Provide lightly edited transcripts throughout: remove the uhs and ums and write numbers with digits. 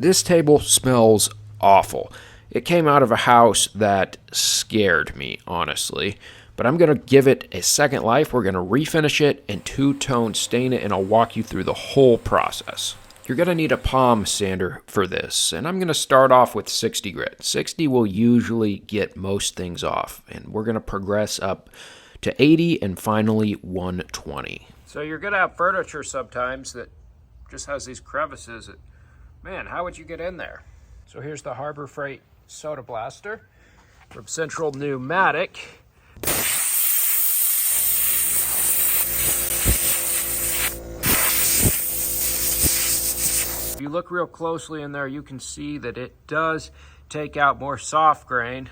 This table smells awful. It came out of a house that scared me, honestly. But I'm going to give it a second life. We're going to refinish it and two-tone stain it, and I'll walk you through the whole process. You're going to need a palm sander for this, and I'm going to start off with 60 grit. 60 will usually get most things off, and we're going to progress up to 80 and finally 120. So you're going to have furniture sometimes that just has these crevices. Man, how would you get in there? So here's the Harbor Freight Soda Blaster from Central Pneumatic. If you look real closely in there, you can see that it does take out more soft grain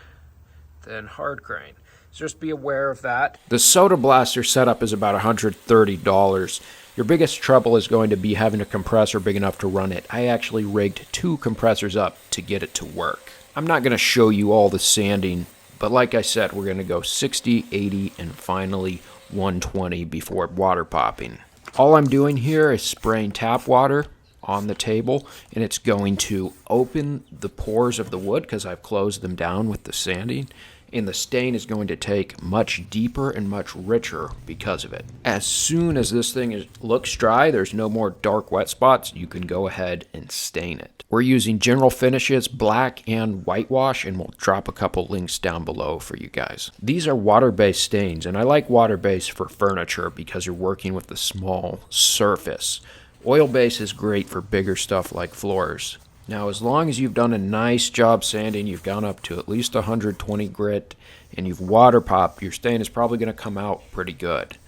than hard grain. So just be aware of that. The Soda Blaster setup is about $130. Your biggest trouble is going to be having a compressor big enough to run it. I actually rigged 2 compressors up to get it to work. I'm not going to show you all the sanding, but like I said, we're going to go 60, 80, and finally 120 before water popping. All I'm doing here is spraying tap water on the table, and it's going to open the pores of the wood because I've closed them down with the sanding, and the stain is going to take much deeper and much richer because of it. As soon as this thing looks dry, there's no more dark wet spots, you can go ahead and stain it. We're using General Finishes black and whitewash, and we'll drop a couple links down below for you guys. These are water-based stains, and I like water-based for furniture because you're working with a small surface. Oil-based is great for bigger stuff like floors. Now, as long as you've done a nice job sanding, you've gone up to at least 120 grit, and you've water popped, your stain is probably going to come out pretty good.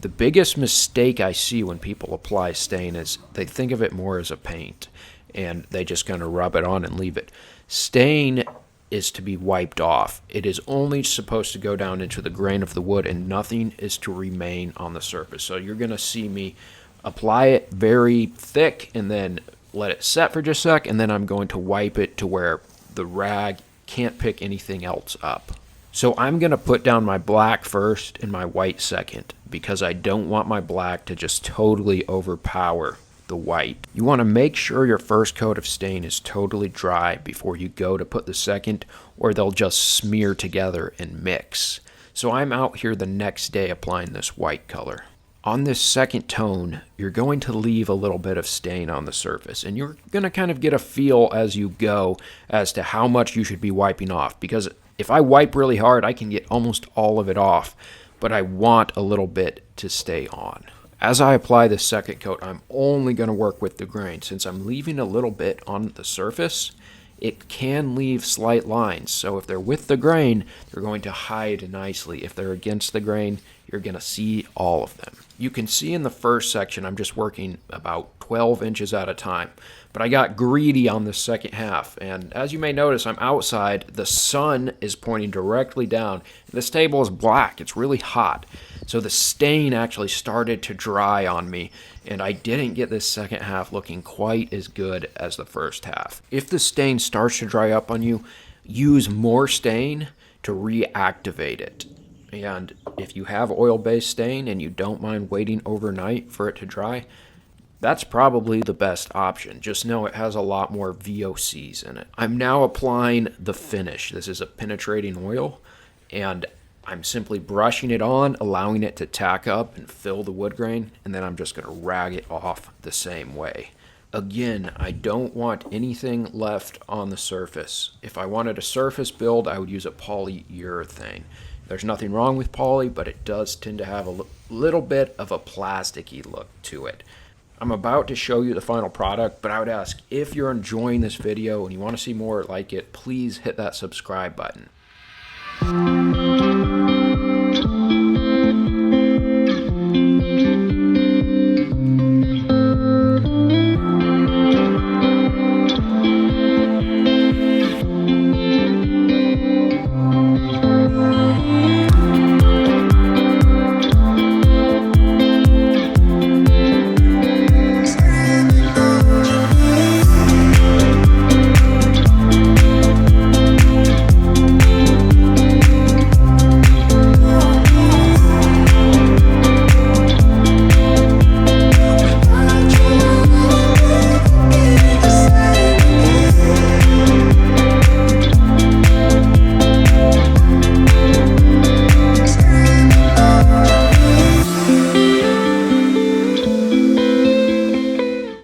The biggest mistake I see when people apply stain is they think of it more as a paint, and they just kind of rub it on and leave it. Stain is to be wiped off. It is only supposed to go down into the grain of the wood, and nothing is to remain on the surface. So you're going to see me apply it very thick and then let it set for just a sec, and then I'm going to wipe it to where the rag can't pick anything else up. So I'm going to put down my black first and my white second because I don't want my black to just totally overpower the white. You want to make sure your first coat of stain is totally dry before you go to put the second, or they'll just smear together and mix. So I'm out here the next day applying this white color. On this second tone, you're going to leave a little bit of stain on the surface, and you're going to kind of get a feel as you go as to how much you should be wiping off, because if I wipe really hard, I can get almost all of it off, but I want a little bit to stay on. As I apply the second coat, I'm only going to work with the grain. Since I'm leaving a little bit on the surface, it can leave slight lines. So if they're with the grain, they're going to hide nicely. If they're against the grain, you're going to see all of them. You can see in the first section, I'm just working about 12 inches at a time. But I got greedy on the second half. And as you may notice, I'm outside. The sun is pointing directly down. This table is black. It's really hot. So the stain actually started to dry on me, and I didn't get this second half looking quite as good as the first half. If the stain starts to dry up on you, use more stain to reactivate it. And if you have oil-based stain and you don't mind waiting overnight for it to dry, that's probably the best option. Just know it has a lot more VOCs in it. I'm now applying the finish. This is a penetrating oil, and I'm simply brushing it on, allowing it to tack up and fill the wood grain, and then I'm just going to rag it off the same way. Again, I don't want anything left on the surface. If I wanted a surface build, I would use a polyurethane. There's nothing wrong with poly, but it does tend to have a little bit of a plasticky look to it. I'm about to show you the final product, but I would ask if you're enjoying this video and you want to see more like it, please hit that subscribe button.